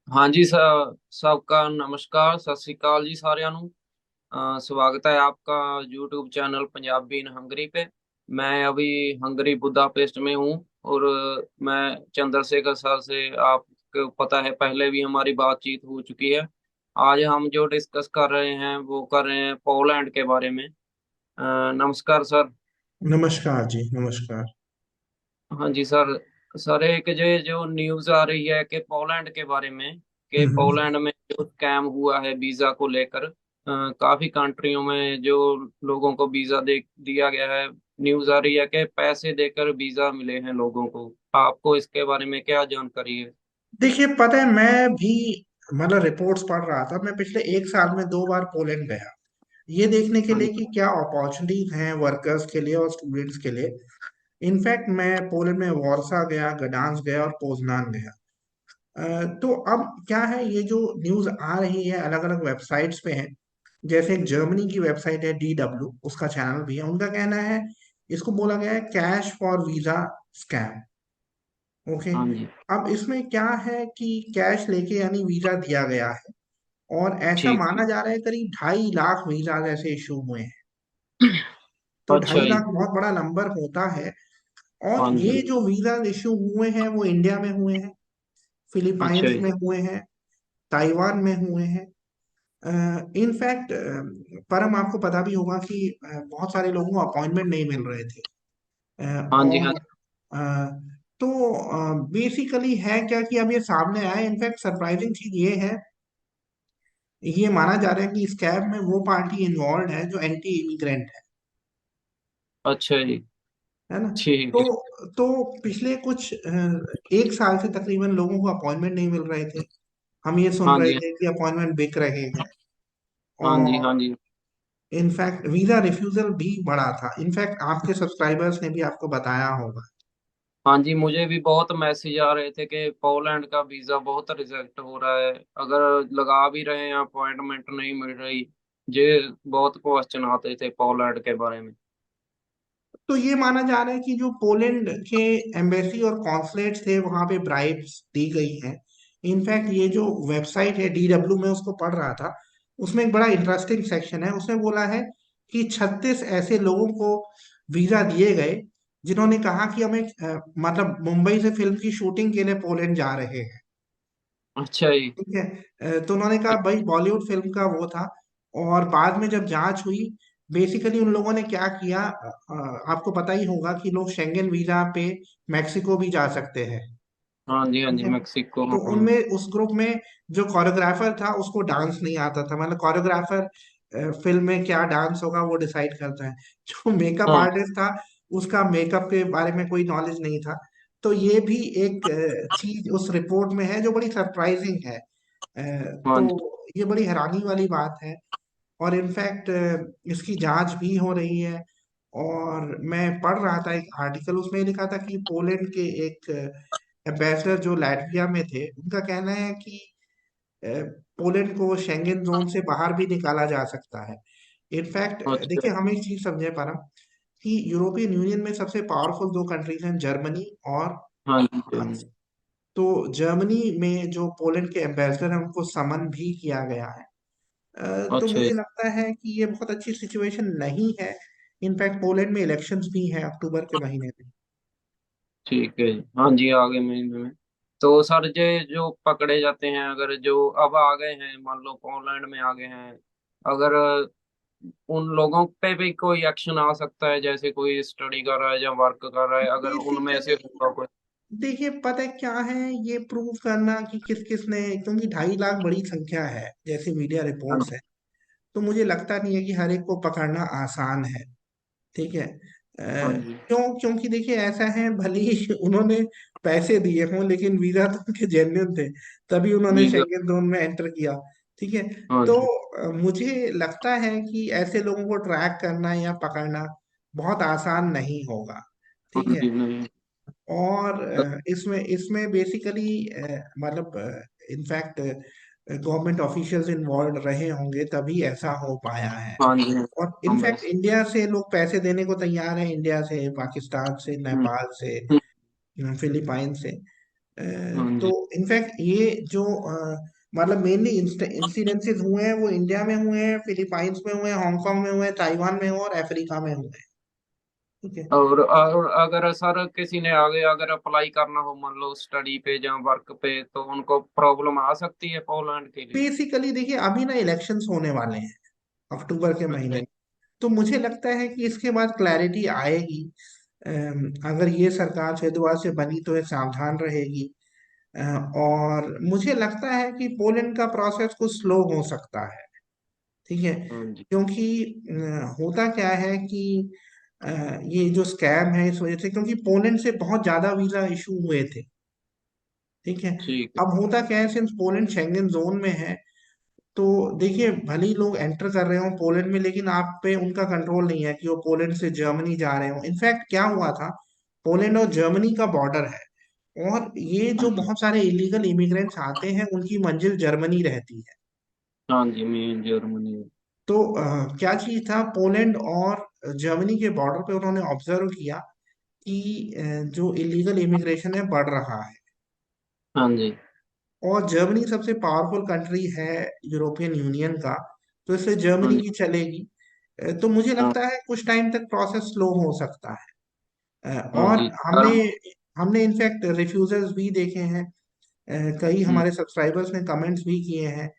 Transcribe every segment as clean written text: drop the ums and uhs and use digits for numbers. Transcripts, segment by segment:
ਹਾਂਜੀ ਸਰ, सबका ਨਮਸਕਾਰ, ਸਤਿ ਸ੍ਰੀ ਅਕਾਲ ਜੀ ਸਾਰਿਆਂ ਨੂੰ। स्वागत है आपका यूट्यूब चैनल पंजाबी इन हंगरी पे। मैं अभी हंगरी बुदापेस्ट में हूँ। और मैं चंद्रशेखर सर से, आपको पता है पहले भी हमारी बातचीत हो चुकी है। आज हम जो डिस्कस कर रहे हैं वो कर रहे हैं पोलैंड के बारे में। नमस्कार सर। नमस्कार जी, नमस्कार। हाँ जी सर। सर एक जो न्यूज़ आ रही है कि पोलैंड के बारे में, कि हम्म। पोलैंड में जो स्कैम हुआ है वीजा को लेकर, काफी कंट्रियों में जो लोगों को वीजा दे दिया गया है। न्यूज़ आ रही है कि पैसे देकर वीजा मिले हैं लोगों को। आपको इसके बारे में क्या जानकारी है? देखिए, पता है मैं भी मतलब रिपोर्ट्स पढ़ रहा था। मैं पिछले एक साल में 2 बार पोलैंड गया, ये देखने के हाँ लिए जी। कि क्या अपॉर्चुनिटीज हैं वर्कर्स के लिए और स्टूडेंट्स के लिए। इनफैक्ट मैं पोलैंड में वॉर्सा गया, गडांस गया और पोजनान गया। तो अब क्या है, ये जो न्यूज़ आ रही है अलग अलग वेबसाइट्स पे है। जैसे एक जर्मनी की वेबसाइट है DW, उसका चैनल भी है। उनका कहना है, इसको बोला गया है cash for visa scam. Okay. हाँ जी। अब इसमें क्या है कि कैश लेके यानी वीजा दिया गया है, और ऐसा ठीक माना ठीक। जा रहा है करीब 2.5 लाख वीजा ऐसे इशू हुए हैं। तो अच्छा ढाई जी। लाख बहुत बड़ा नंबर होता है। और हाँ ये जी। जो वीजा इशू हुए हैं वो इंडिया में हुए हैं, अच्छा फिलीपाइंस जी। में हुए हैं, ताइवान में हुए हैं। इनफैक्ट परम आपको पता भी होगा कि बहुत सारे लोगों को अपॉइंटमेंट नहीं मिल रहे थे। हाँ जी। हाँ और अ, तो बेसिकली है क्या कि अब ये सामने आया। इनफैक्ट सरप्राइजिंग चीज ये है, ये माना जा रहा है कि इस कैब में वो पार्टी इन्वॉल्व है जो एंटी इमिग्रेंट अच्छा जी। है ना। ठीक तो है। तो पिछले कुछ एक साल से तकरीबन लोगों को अपॉइंटमेंट नहीं मिल रहे थे। हम ये सुन हाँ रहे जी। थे कि अपॉइंटमेंट बिक रहे हैं। हाँ जी। हाँ और जी। इनफैक्ट वीजा रिफ्यूजल भी बढ़ा था। इनफैक्ट आपके सब्सक्राइबर्स ने भी आपको बताया होगा। हाँ जी, मुझे भी बहुत मैसेज आ रहे थे कि पोलैंड का वीजा बहुत रिजेक्ट हो रहा है। अगर लगा भी रहे हैं अपॉइंटमेंट नहीं मिल रही। ये बहुत क्वेश्चन आते थे पोलैंड के बारे में। तो ये माना जा रहा है कि जो पोलैंड के एम्बेसी और कॉन्सुलेट्स थे वहां पे ब्राइब्स दी गई हैं। इनफैक्ट ये जो वेबसाइट है DW में, उसको पढ़ रहा था। उसमें एक बड़ा इंटरेस्टिंग सेक्शन है। उसने बोला है कि 36 ऐसे लोगों को वीजा दिए गए जिन्होंने कहा कि हमें मतलब मुंबई से फिल्म की शूटिंग के लिए पोलैंड जा रहे हैं। अच्छा जी। ठीक है। तो उन्होंने कहा भाई बॉलीवुड फिल्म का वो था। और बाद में जब जांच हुई, बेसिकली उन लोगों ने क्या किया, आपको पता ही होगा कि लोग शेंगेन वीजा पे मैक्सिको भी जा सकते हैं। हाँ जी। हाँ ठीक जी, है। मेक्सिको, तो हाँ। उनमें उस ग्रुप में जो कोरियोग्राफर था उसको डांस नहीं आता था। मतलब कोरियोग्राफर फिल्म में क्या डांस होगा वो डिसाइड करता है। जो मेकअप हाँ। आर्टिस्ट था, उसका मेकअप के बारे में कोई नॉलेज नहीं था। तो ये भी एक चीज उस रिपोर्ट में है जो बड़ी सरप्राइजिंग है। हाँ जी। तो ये बड़ी हैरानी वाली बात है। और इनफैक्ट इसकी जांच भी हो रही है। और मैं पढ़ रहा था एक आर्टिकल, उसमें लिखा था कि पोलैंड के एक एम्बेसडर जो लाटविया में थे, उनका कहना है कि अ, पोलैंड को शेंगेन जोन से बाहर भी निकाला जा सकता है। इनफैक्ट अच्छा। देखिए, हम एक चीज समझे परम, कि यूरोपियन यूनियन में सबसे पावरफुल 2 कंट्रीज हैं, जर्मनी और हाँ जी। हाँ फ्रांस। जी। तो जर्मनी में जो पोलैंड के एम्बेसडर हैं उनको समन भी किया गया है। तो अच्छा जी। मुझे लगता है कि ये बहुत अच्छी सिचुएशन नहीं है। इनफैक्ट पोलैंड में इलेक्शंस भी हैं अक्टूबर के महीने में। ठीक है जी। हाँ जी, आगे महीने में। तो सर ये जो पकड़े जाते हैं, अगर जो अब आ गए हैं, मान लो पोलैंड में आ गए हैं, अगर उन लोगों पे भी कोई एक्शन आ सकता है, जैसे कोई स्टडी कर रहा है या वर्क कर रहा है, अगर उनमें से बेसिकली होगा कोई। देखिए, पता है क्या है, ये प्रूव करना कि किस किस ने, क्योंकि 2.5 लाख बड़ी संख्या है जैसे मीडिया हाँ रिपोर्ट्स जी। है। तो मुझे लगता नहीं है कि हर एक को पकड़ना आसान है। ठीक है। हाँ जी। क्योंकि देखिए ऐसा है, भले ही उन्होंने पैसे दिए हों लेकिन वीजा तो उनके जेन्युइन थे, तभी उन्होंने वीजा। शेंगेन जोन में एंटर किया। ठीक है। हाँ तो जी। मुझे लगता है कि ऐसे लोगों को ट्रैक करना या पकड़ना बहुत आसान नहीं होगा। ठीक हाँ है। जी। नहीं। और इसमें इसमें बेसिकली मतलब इनफैक्ट गवर्नमेंट ऑफिशियल्स इन्वॉल्व रहे होंगे तभी ऐसा हो पाया है। हाँ जी। और हम इनफैक्ट बस। इंडिया से लोग पैसे देने को तैयार हैं, इंडिया से, पाकिस्तान से, हम्म। नेपाल से, हम्म। फिलीपाइन से। हाँ तो जी। इनफैक्ट ये जो मतलब मेनली इंसिडेंसेस हुए हैं वो इंडिया में हुए हैं, फिलीपाइंस में हुए हैं, हांगकांग में हुए हैं, ताइवान में हुए हैं और अफ्रीका में हुए हैं। ठीक है। और अगर सर किसी ने आगे अगर अप्लाई करना हो मान लो स्टडी पे या वर्क पे, तो उनको प्रॉब्लम आ सकती है पोलैंड के लिए? बेसिकली देखिए अभी ना इलेक्शंस होने वाले हैं अक्टूबर के महीने अच्छा। में। तो मुझे लगता है कि इसके बाद क्लैरिटी आएगी। अगर ये सरकार फिर दोबारा से बनी तो ये सावधान रहेगी। अ, और मुझे लगता है कि पोलैंड का प्रोसेस कुछ स्लो हो सकता है। ठीक है। हाँ जी। क्योंकि होता क्या है कि अ, ये जो स्कैम है इस वजह से, क्योंकि पोलैंड से बहुत ज्यादा वीजा इशू हुए थे। ठीक है। ठीक है। अब होता क्या है, सिंस पोलैंड शेंगन जोन में है, तो देखिए भले ही लोग एंटर कर रहे हो पोलैंड में, लेकिन आप पे उनका कंट्रोल नहीं है कि वो पोलैंड से जर्मनी जा रहे हो। इनफैक्ट क्या हुआ था, पोलैंड और जर्मनी का बॉर्डर है, और ये हाँ जो जी। बहुत सारे इलीगल इमिग्रेंट्स आते हैं उनकी मंजिल जर्मनी रहती है। हाँ जी, मैं जर्मनी में। तो क्या चीज था, पोलैंड और जर्मनी के बॉर्डर पे उन्होंने ऑब्जर्व किया कि जो इलीगल इमिग्रेशन है बढ़ रहा है। हाँ जी। और जर्मनी सबसे पावरफुल कंट्री है यूरोपियन यूनियन का, तो इसलिए हाँ जर्मनी जी। की चलेगी। तो मुझे हाँ। लगता है कुछ टाइम तक प्रोसेस स्लो हो सकता है। हाँ और जी हमने हमने इनफैक्ट रिफ्यूजल्स भी देखे हैं। कई हम्म, हमारे सब्सक्राइबर्स ने कमेंट्स भी किए हैं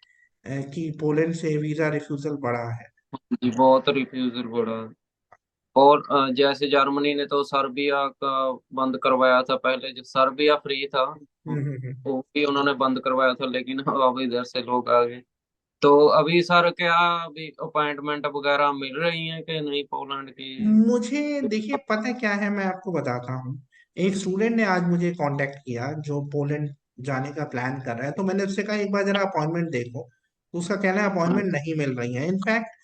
कि पोलैंड से वीजा रिफ्यूजल बढ़ा है। जी बहुत रिफ्यूजल बढ़ा है। और जैसे जर्मनी ने तो सर्बिया का बंद करवाया था पहले, जो सर्बिया फ्री था हम्म। वो भी उन्होंने बंद करवाया था, लेकिन अब इधर से लोग आ गए। तो अभी सर क्या अभी अपॉइंटमेंट वगैरह मिल रही हैं कि नहीं पोलैंड की? मुझे देखिए पता क्या है, मैं आपको बताता हूँ। एक स्टूडेंट ने आज मुझे कांटेक्ट किया जो पोलैंड जाने का प्लान कर रहा है, तो मैंने उससे कहा एक बार जरा अपॉइंटमेंट देखो। तो उसका कहना है हाँ। अपॉइंटमेंट नहीं मिल रही है। इनफैक्ट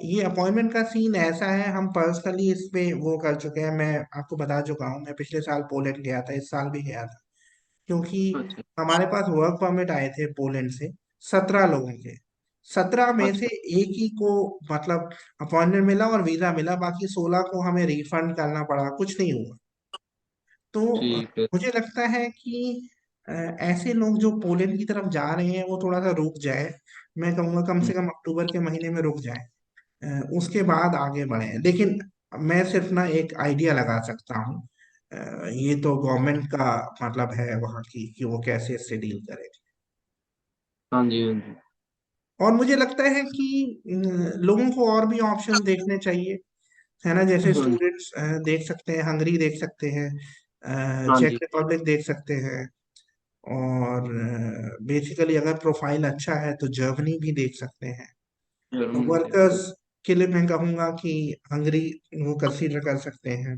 ये अपॉइंटमेंट का सीन ऐसा है, हम पर्सनली इस पे वो कर चुके हैं। मैं आपको बता चुका हूँ, मैं पिछले साल पोलैंड गया था, इस साल भी गया था। क्योंकि अच्छा। हमारे पास वर्क परमिट आए थे पोलैंड से 17 लोगों के। 17 में से अच्छा। एक ही को मतलब अपॉइंटमेंट मिला और वीजा मिला, बाकी 16 को हमें रिफंड करना पड़ा, कुछ नहीं हुआ। तो ठीक है। मुझे लगता है कि ऐसे लोग जो पोलैंड की तरफ जा रहे हैं वो थोड़ा सा रुक जाए। मैं कहूँगा कम से कम अक्टूबर के महीने में रुक जाए, उसके बाद आगे बढ़े। लेकिन मैं सिर्फ ना एक आइडिया लगा सकता हूँ। ये तो गवर्नमेंट का मतलब है वहाँ की कि वो कैसे इससे डील करे। हाँ जी। हाँ जी। और मुझे लगता है कि लोगों को और भी ऑप्शंस देखने चाहिए, है ना। जैसे हाँ जी। स्टूडेंट्स देख सकते हैं, हंगरी देख सकते हैं, हाँ चेक जी। रिपब्लिक देख सकते हैं, और बेसिकली अगर प्रोफाइल अच्छा है तो जर्मनी भी देख सकते हैं। जर्मनी देख सकते। वर्कर्स के लिए मैं कहूँगा कि हंगरी वो कंसीडर कर सकते हैं,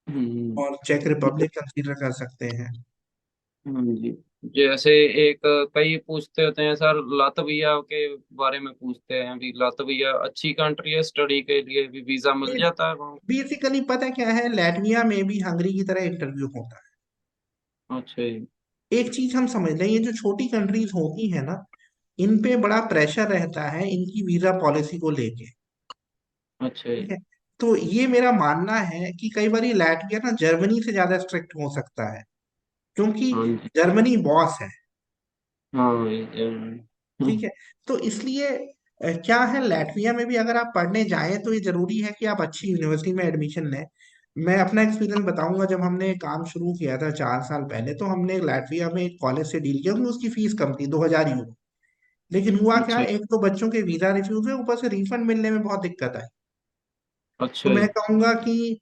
हम्म। और चेक रिपब्लिक कंसीडर कर सकते हैं। हाँ जी। जैसे एक कई पूछते होते हैं सर लातविया के बारे में पूछते हैं, अभी लातविया अच्छी कंट्री है स्टडी के लिए, भी वीजा मिल जाता है वहाँ? बेसिकली पता क्या है, लैटविया में भी हंगरी की तरह इंटरव्यू होता अच्छा जी। है। एक चीज हम समझ लें, ये जो छोटी कंट्रीज होती है ना, इन पे बड़ा प्रेशर रहता है इनकी वीजा पॉलिसी को लेके। अच्छा ठीक जी। है। तो ये मेरा मानना है कि कई बार लैटविया ना जर्मनी से ज्यादा स्ट्रिक्ट हो सकता है, क्योंकि हाँ जी। जर्मनी बॉस है। हाँ ये जर्मनी। ठीक है। तो इसलिए क्या है, लाटविया में भी अगर आप पढ़ने जाएं तो ये जरूरी है कि आप अच्छी यूनिवर्सिटी में एडमिशन लें। मैं अपना एक्सपीरियंस बताऊंगा, जब हमने काम शुरू किया था 4 साल पहले, तो हमने लाटविया में एक कॉलेज से डील किया, क्योंकि उसकी फीस कम थी, 2000 यूरो। लेकिन हुआ क्या, अच्छा। एक तो बच्चों के वीजा रिफ्यूज हुए, ऊपर से रिफंड मिलने में बहुत दिक्कत आई। तो अच्छा मैं जी। कहूंगा कि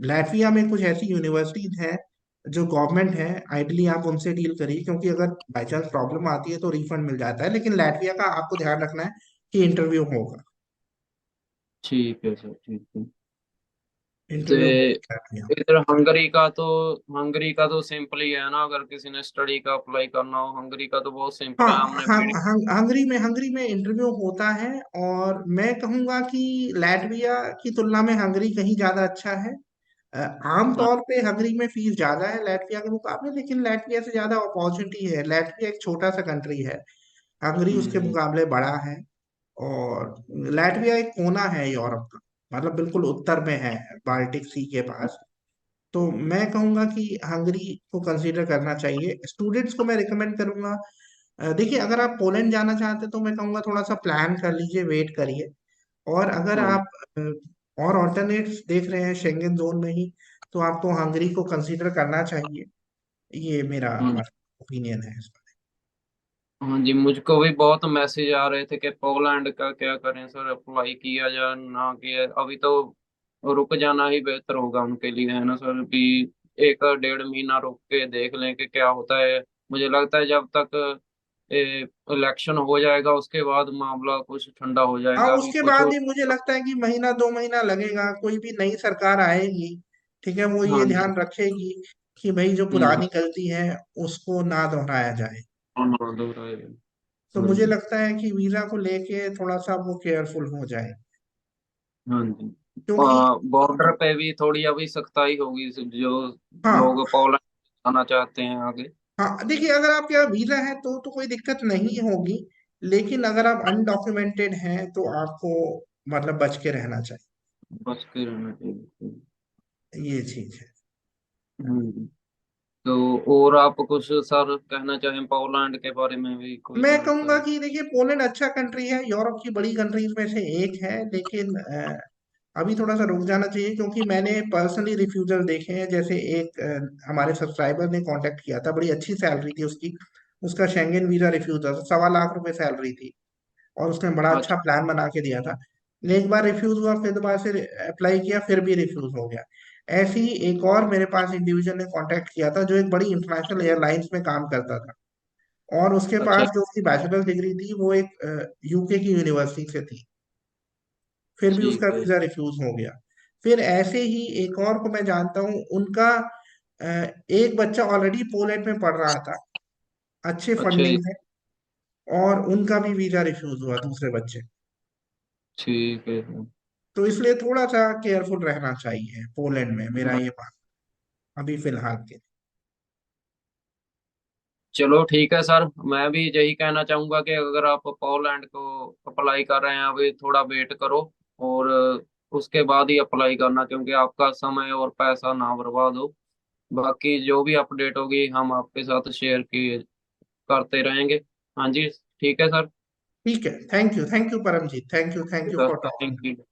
लाटविया में कुछ ऐसी यूनिवर्सिटीज हैं जो गवर्नमेंट है, आइडली आप उनसे डील करिए, क्योंकि अगर बाई चांस प्रॉब्लम आती है तो रिफंड मिल जाता है। लेकिन लाटविया का आपको ध्यान रखना है कि इंटरव्यू होगा। ठीक है सर, ठीक है। तो इंटरव्यू होगा लाटविया में। इधर हंगरी का तो सिंपल ही है ना, अगर किसी ने स्टडी का अप्लाई करना हो हंगरी का तो बहुत सिंपल हाँ, है, हमने वीडियो। हंगरी में इंटरव्यू होता है। और मैं कहूंगा कि लाटविया की तुलना में हंगरी कहीं ज्यादा अच्छा है। आम हाँ। तौर पे हंगरी में फीस ज्यादा है लाटविया के मुकाबले, लेकिन लाटविया से ज्यादा अपॉर्चुनिटी है। लाटविया एक छोटा सा कंट्री है, हंगरी उसके हम्म। मुकाबले बड़ा है। और लाटविया एक कोना है यूरोप का, मतलब बिल्कुल उत्तर में है, बाल्टिक सी के पास। तो मैं कहूंगा कि हंगरी को कंसीडर करना चाहिए। स्टूडेंट्स को मैं रिकमेंड करूंगा, देखिए अगर आप पोलैंड जाना चाहते हैं तो मैं कहूंगा थोड़ा सा प्लान कर लीजिए, वेट करिए। और अगर हाँ। आप और ऑल्टरनेट्स देख रहे हैं शेंगन जोन में ही, तो आपको हंगरी को कंसीडर करना चाहिए। ये मेरा हाँ। ओपिनियन है इस पर। हाँ जी, मुझको भी बहुत मैसेज आ रहे थे कि पोलैंड का क्या करें सर, अप्लाई किया या ना किया। अभी तो रुक जाना ही बेहतर होगा उनके लिए, है ना सर? भी 1 डेढ़ महीना रुक के देख लें कि क्या होता है। मुझे लगता है जब तक इलेक्शन हो जाएगा उसके बाद मामला कुछ ठंडा हो हाँ, जाएगा। अभी उसके कुछ बाद भी मुझे लगता है कि महीना 2 महीना लगेगा, कोई भी नई सरकार आएगी, ठीक है, वो ये हाँ जी। ध्यान रखेगी कि भाई जो हम्म। पुरानी गलती है उसको ना दोहराया जाए। हाँ, दो राय। तो हाँ मुझे जी। लगता है कि वीजा को लेके थोड़ा सा वो केयरफुल हो जाए, हाँ जी। क्योंकि बॉर्डर पे भी थोड़ी अभी सख्ताई होगी, जो हाँ, लोग पोलैंड आना चाहते हैं आगे। हाँ देखिए अगर आपके यहाँ वीजा है तो कोई दिक्कत नहीं होगी, लेकिन अगर आप अनडॉक्यूमेंटेड हैं तो आपको मतलब बच के रहना चाहिए। बस के रहना चाहिए। ये चीज है। हम्म। तो और आप कुछ सर कहना चाहें पोलैंड के बारे में भी कोई मैं कहूंगा जानकारी? कि देखिए पोलैंड अच्छा कंट्री है, यूरोप की बड़ी कंट्रीज में से एक है, लेकिन अभी थोड़ा सा रुक जाना चाहिए, क्योंकि मैंने पर्सनली रिफ्यूजल देखे हैं। जैसे एक हमारे सब्सक्राइबर ने कांटेक्ट किया था, बड़ी अच्छी सैलरी थी उसकी, उसका शेंगेन वीजा रिफ्यूज था, 1.25 लाख रुपए सैलरी थी, और उसने बड़ा अच्छा अच्छा। प्लान बना के दिया था। लेकिन एक बार रिफ्यूज हुआ, फिर दोबारा से अप्लाई किया, फिर भी रिफ्यूज हो गया। ऐसे ही एक और मेरे पास इंडिविजुअल ने कांटेक्ट किया था जो एक बड़ी इंटरनेशनल एयरलाइंस में काम करता था, और उसके अच्छा। पास जो उसकी बैचलर डिग्री थी वो एक यूके की यूनिवर्सिटी से थी, फिर भी उसका ठीक है। वीजा रिफ्यूज हो गया। फिर ऐसे ही एक और को मैं जानता हूँ, उनका अ, एक बच्चा ऑलरेडी पोलैंड में पढ़ रहा था, अच्छे अच्छा जी। फंडिंग है, और उनका भी वीजा रिफ्यूज हुआ, दूसरे बच्चे। ठीक है। तो इसलिए थोड़ा सा केयरफुल रहना चाहिए पोलैंड में, मेरा हाँ, ये बात अभी फिलहाल के। चलो ठीक है सर। मैं भी यही कहना चाहूंगा कि अगर आप पोलैंड को अप्लाई कर रहे हैं अभी थोड़ा वेट करो, और उसके बाद ही अप्लाई करना, क्योंकि आपका समय और पैसा ना बर्बाद हो। बाकी जो भी अपडेट होगी हम आपके साथ शेयर किए करते रहेंगे। हाँ जी। ठीक है सर। ठीक है, thank you Paramjit, thank you for sir talking. Thank you.